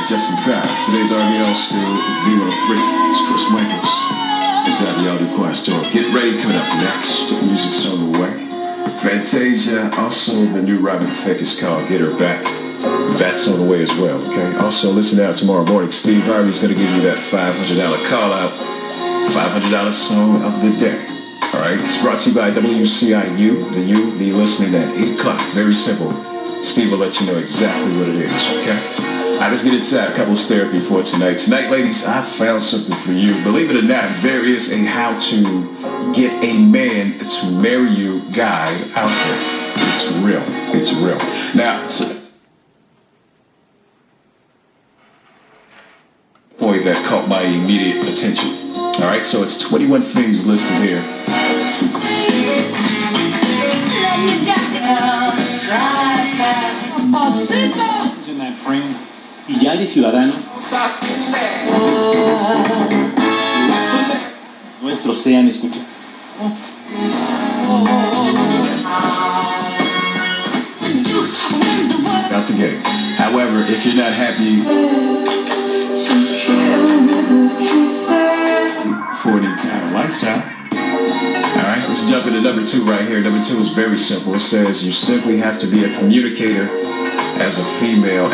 just in time. Today's RBL School V103. It's Chris Michaels. It's at the Audio Choir Store. Get ready, coming up next. Music's on the way. Fantasia, also the new Robin Thicke is called Get Her Back. That's on the way as well, okay? Also, listen out tomorrow morning. Steve Harvey's going to give you that $500 call out. $500 song of the day. All right? It's brought to you by WCIU. The U, be listening at 8 o'clock. Very simple. Steve will let you know exactly what it is, okay? All right, let's get inside couples therapy for tonight. Tonight, ladies, I found something for you. Believe it or not, there is a how to get a man to marry you guide out there. It's real. It's real. Now, point that caught my immediate attention. All right, so it's 21 things listed here. En that frame y ya eres ciudadano. Nuestro sean escucha. Out the gate. However, if you're not happy for an entire lifetime. All right, let's jump into number 2 right here. Number 2 is very simple. It says you simply have to be a communicator as a female.